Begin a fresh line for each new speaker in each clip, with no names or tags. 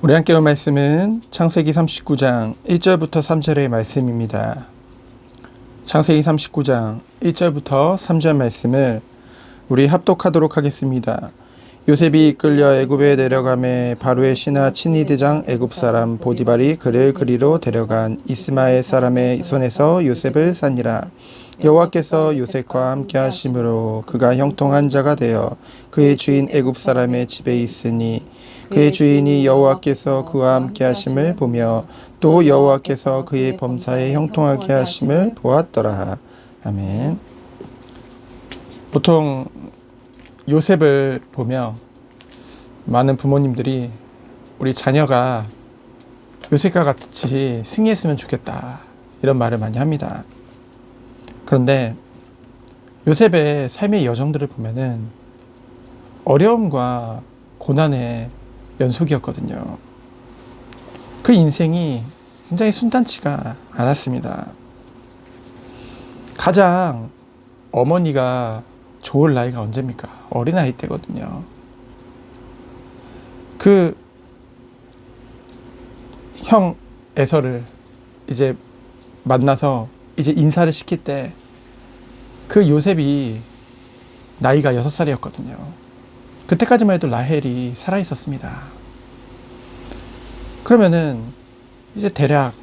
우리 함께 볼 말씀은 창세기 39장 1절부터 3절의 말씀입니다. 창세기 39장 1절부터 3절 말씀을 우리 합독하도록 하겠습니다. 요셉이 이끌려 애굽에 내려가매 바로의 신하 친위대장 애굽 사람 보디발이 그를 그리로 데려간 이스마엘 사람의 손에서 요셉을 산니라. 여호와께서 요셉과 함께 하심으로 그가 형통한 자가 되어 그의 주인 애굽 사람의 집에 있으니 그의 주인이 여호와께서 그와 함께 하심을 보며 또 여호와께서 그의 범사에 형통하게 하심을 보았더라. 아멘. 보통 요셉을 보며 많은 부모님들이 우리 자녀가 요셉과 같이 승리했으면 좋겠다 이런 말을 많이 합니다. 그런데 요셉의 삶의 여정들을 보면은 어려움과 고난의 연속이었거든요. 그 인생이 굉장히 순탄치가 않았습니다. 가장 어머니가 좋을 나이가 언제입니까? 어린아이 때거든요. 그 형 에서를 이제 만나서 이제 인사를 시킬 때 그 요셉이 나이가 6살이었거든요. 그때까지만 해도 라헬이 살아있었습니다. 그러면은 이제 대략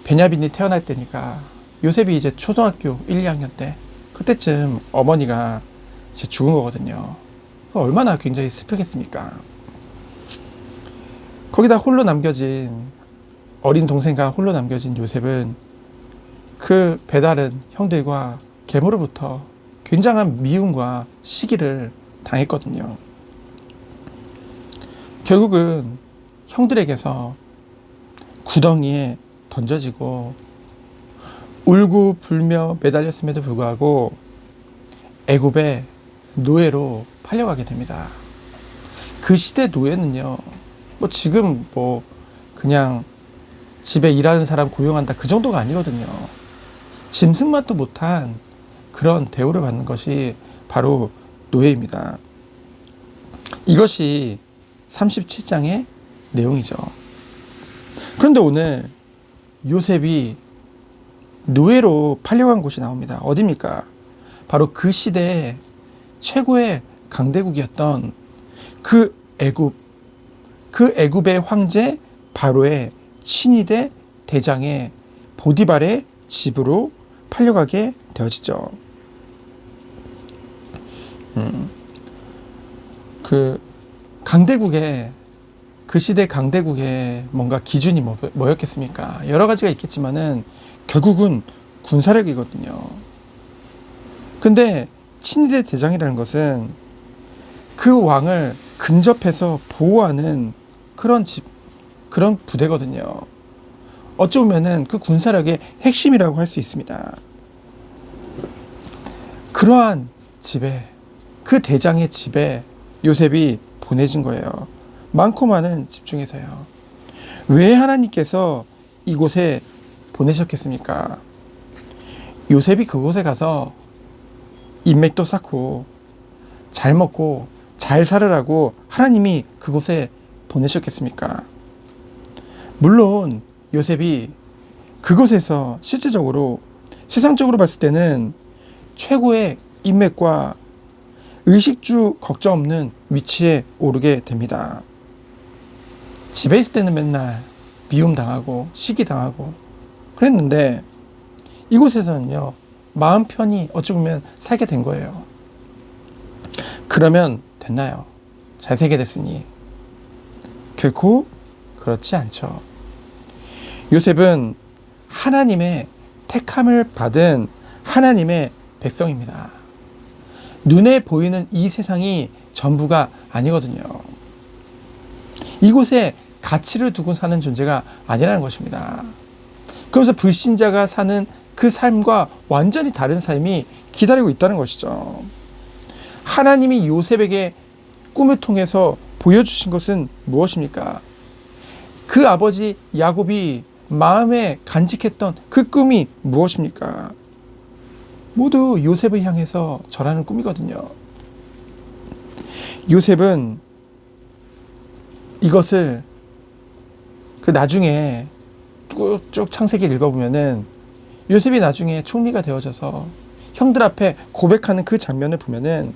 베냐민이 태어날 때니까 요셉이 이제 초등학교 1, 2학년 때 그때쯤 어머니가 이제 죽은 거거든요. 얼마나 굉장히 슬프겠습니까? 거기다 홀로 남겨진 어린 동생과 홀로 남겨진 요셉은 그 배다른 형들과 계모로부터 굉장한 미움과 시기를 당했거든요. 결국은 형들에게서 구덩이에 던져지고 울고 불며 매달렸음에도 불구하고 애굽의 노예로 팔려가게 됩니다. 그 시대 노예는요, 지금 그냥 집에 일하는 사람 고용한다 그 정도가 아니거든요. 짐승만도 못한 그런 대우를 받는 것이 바로 노예입니다. 이것이 37장의 내용이죠. 그런데 오늘 요셉이 노예로 팔려간 곳이 나옵니다. 어디입니까? 바로 그 시대의 최고의 강대국이었던 그 애굽의 황제 바로의 친위대 대장의 보디발의 집으로 팔려가게 되어지죠. 그 시대 강대국의 뭔가 기준이 뭐였겠습니까? 여러 가지가 있겠지만은 결국은 군사력이거든요. 근데 친위대 대장이라는 것은 그 왕을 근접해서 보호하는 그런 부대거든요. 어찌 보면은 그 군사력의 핵심이라고 할 수 있습니다. 그러한 집에, 그 대장의 집에 요셉이 보내진 거예요. 많고 많은 집 중에서요. 왜 하나님께서 이곳에 보내셨겠습니까? 요셉이 그곳에 가서 인맥도 쌓고 잘 먹고 잘 살으라고 하나님이 그곳에 보내셨겠습니까? 물론 요셉이 그곳에서 실제적으로 세상적으로 봤을 때는 최고의 인맥과 의식주 걱정 없는 위치에 오르게 됩니다. 집에 있을 때는 맨날 미움당하고 시기당하고 그랬는데 이곳에서는요, 마음 편히 어찌 보면 살게 된 거예요. 그러면 됐나요? 잘 살게 됐으니. 결코 그렇지 않죠. 요셉은 하나님의 택함을 받은 하나님의 백성입니다. 눈에 보이는 이 세상이 전부가 아니거든요. 이곳에 가치를 두고 사는 존재가 아니라는 것입니다. 그러면서 불신자가 사는 그 삶과 완전히 다른 삶이 기다리고 있다는 것이죠. 하나님이 요셉에게 꿈을 통해서 보여주신 것은 무엇입니까? 그 아버지 야곱이 마음에 간직했던 그 꿈이 무엇입니까? 모두 요셉을 향해서 절하는 꿈이거든요. 요셉은 이것을 그 나중에 쭉 창세기를 읽어보면은 요셉이 나중에 총리가 되어져서 형들 앞에 고백하는 그 장면을 보면은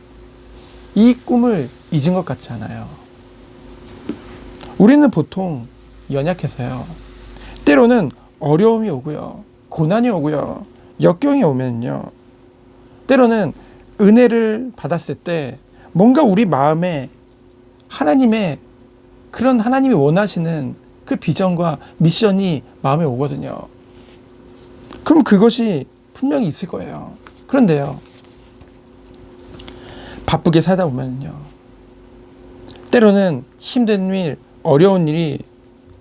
이 꿈을 잊은 것 같지 않아요. 우리는 보통 연약해서요. 때로는 어려움이 오고요. 고난이 오고요. 역경이 오면요. 때로는 은혜를 받았을 때 뭔가 우리 마음에 그런 하나님이 원하시는 그 비전과 미션이 마음에 오거든요. 그럼 그것이 분명히 있을 거예요. 그런데요, 바쁘게 살다 보면요, 때로는 힘든 일, 어려운 일이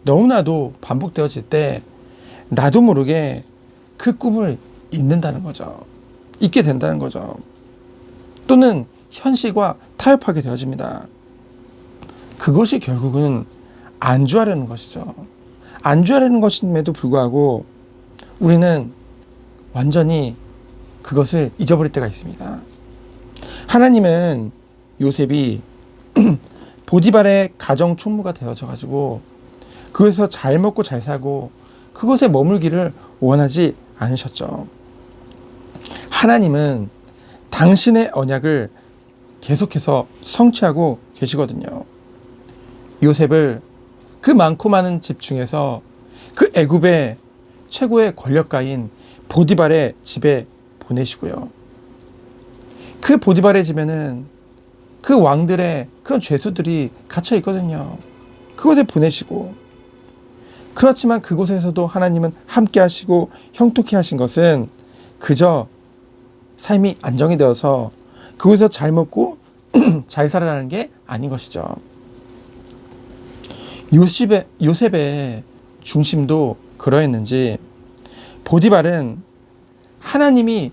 너무나도 반복되어질 때 나도 모르게 그 꿈을 잊는다는 거죠. 잊게 된다는 거죠. 또는 현실과 타협하게 되어집니다. 그것이 결국은 안주하려는 것이죠. 안주하려는 것임에도 불구하고 우리는 완전히 그것을 잊어버릴 때가 있습니다. 하나님은 요셉이 보디발의 가정 총무가 되어져 가지고 그것에서 잘 먹고 잘 살고 그것에 머물기를 원하지 않으셨죠. 하나님은 당신의 언약을 계속해서 성취하고 계시거든요. 요셉을 그 많고 많은 집 중에서 그 애굽의 최고의 권력가인 보디발의 집에 보내시고요. 그 보디발의 집에는 그 왕들의 그런 죄수들이 갇혀 있거든요. 그곳에 보내시고, 그렇지만 그곳에서도 하나님은 함께 하시고 형통케 하신 것은 그저 삶이 안정이 되어서 그곳에서 잘 먹고 잘 살아라는 게 아닌 것이죠. 요셉의 중심도 그러했는지 보디발은 하나님을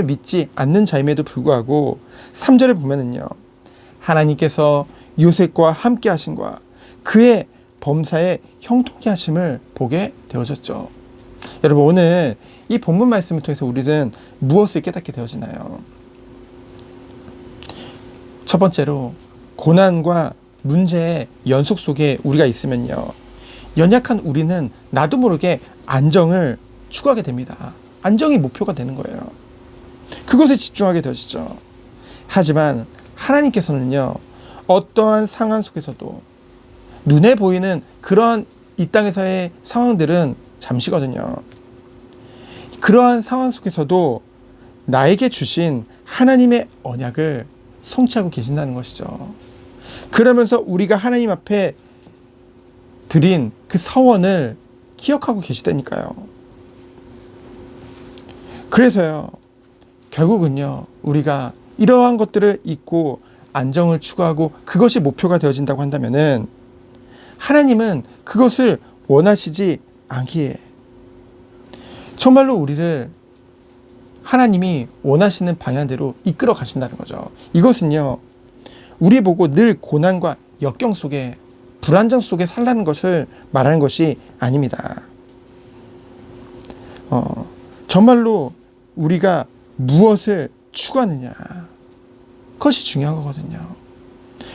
믿지 않는 자임에도 불구하고 3절에 보면은요, 하나님께서 요셉과 함께 하심과 그의 범사에 형통케 하심을 보게 되어졌죠. 여러분, 오늘 이 본문 말씀을 통해서 우리는 무엇을 깨닫게 되어지나요? 첫 번째로, 고난과 문제의 연속 속에 우리가 있으면요, 연약한 우리는 나도 모르게 안정을 추구하게 됩니다. 안정이 목표가 되는 거예요. 그것에 집중하게 되어지죠. 하지만 하나님께서는요, 어떠한 상황 속에서도 눈에 보이는 그러한 이 땅에서의 상황들은 잠시거든요. 그러한 상황 속에서도 나에게 주신 하나님의 언약을 성취하고 계신다는 것이죠. 그러면서 우리가 하나님 앞에 드린 그 서원을 기억하고 계시다니까요. 그래서요, 결국은요, 우리가 이러한 것들을 잊고 안정을 추구하고 그것이 목표가 되어진다고 한다면은 하나님은 그것을 원하시지 않기에 정말로 우리를 하나님이 원하시는 방향대로 이끌어 가신다는 거죠. 이것은요, 우리 보고 늘 고난과 역경 속에 불안정 속에 살라는 것을 말하는 것이 아닙니다. 정말로 우리가 무엇을 추구하느냐, 그것이 중요한 거거든요.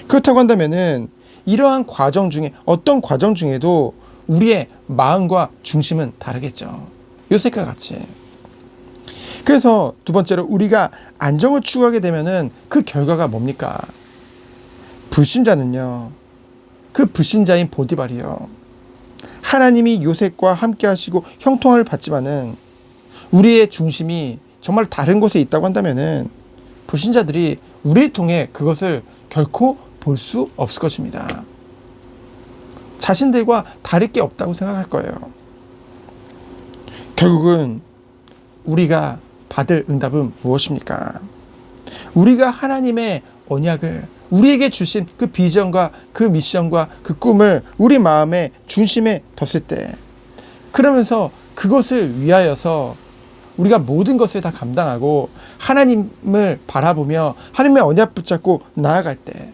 그렇다고 한다면은 이러한 과정 중에 어떤 과정 중에도 우리의 마음과 중심은 다르겠죠. 요셉과 같이. 그래서 두 번째로, 우리가 안정을 추구하게 되면은 그 결과가 뭡니까? 불신자는요, 그 불신자인 보디발이요, 하나님이 요셉과 함께 하시고 형통함을 받지만은 우리의 중심이 정말 다른 곳에 있다고 한다면은 불신자들이 우리를 통해 그것을 결코 볼 수 없을 것입니다. 자신들과 다를 게 없다고 생각할 거예요. 결국은 우리가 받을 응답은 무엇입니까? 우리가 하나님의 언약을, 우리에게 주신 그 비전과 그 미션과 그 꿈을 우리 마음의 중심에 뒀을 때, 그러면서 그것을 위하여서 우리가 모든 것을 다 감당하고 하나님을 바라보며 하나님의 언약 붙잡고 나아갈 때,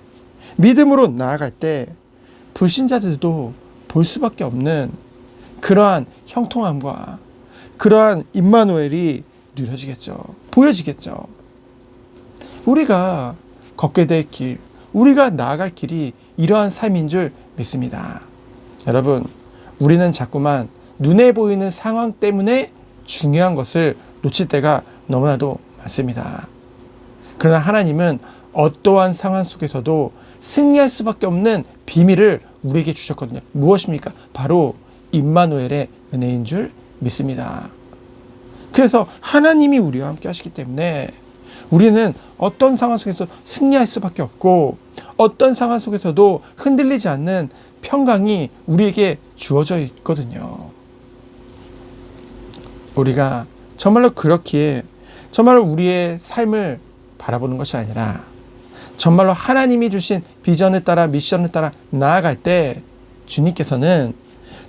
믿음으로 나아갈 때, 불신자들도 볼 수밖에 없는 그러한 형통함과 그러한 임마누엘이 누려지겠죠. 보여지겠죠. 우리가 걷게 될 길, 우리가 나아갈 길이 이러한 삶인 줄 믿습니다. 여러분, 우리는 자꾸만 눈에 보이는 상황 때문에 중요한 것을 놓칠 때가 너무나도 많습니다. 그러나 하나님은 어떠한 상황 속에서도 승리할 수밖에 없는 비밀을 우리에게 주셨거든요. 무엇입니까? 바로 임마누엘의 은혜인 줄 믿습니다. 그래서 하나님이 우리와 함께 하시기 때문에 우리는 어떤 상황 속에서 승리할 수밖에 없고 어떤 상황 속에서도 흔들리지 않는 평강이 우리에게 주어져 있거든요. 우리가 정말로 그렇기에 정말로 우리의 삶을 바라보는 것이 아니라 정말로 하나님이 주신 비전을 따라 미션을 따라 나아갈 때 주님께서는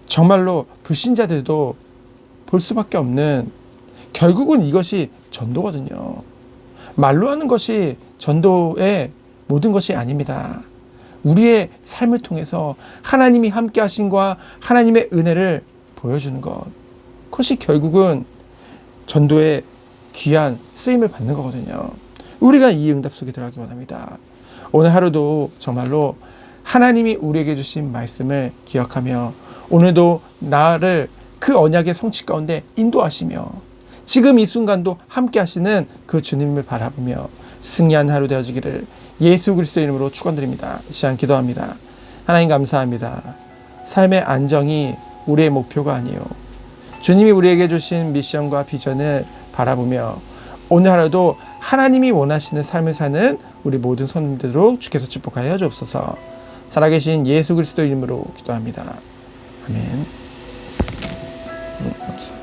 정말로 불신자들도 볼 수밖에 없는, 결국은 이것이 전도거든요. 말로 하는 것이 전도의 모든 것이 아닙니다. 우리의 삶을 통해서 하나님이 함께 하신과 하나님의 은혜를 보여주는 것, 그것이 결국은 전도의 귀한 쓰임을 받는 거거든요. 우리가 이 응답 속에 들어가기 원합니다. 오늘 하루도 정말로 하나님이 우리에게 주신 말씀을 기억하며 오늘도 나를 그 언약의 성취 가운데 인도하시며 지금 이 순간도 함께 하시는 그 주님을 바라보며 승리한 하루 되어지기를 예수 그리스도 이름으로 축원드립니다. 이 시간 기도합니다. 하나님 감사합니다. 삶의 안정이 우리의 목표가 아니요, 주님이 우리에게 주신 미션과 비전을 바라보며 오늘 하루도 하나님이 원하시는 삶을 사는 우리 모든 성도들로 주께서 축복하여 주옵소서. 살아계신 예수 그리스도 이름으로 기도합니다. 아멘. 감사합니다.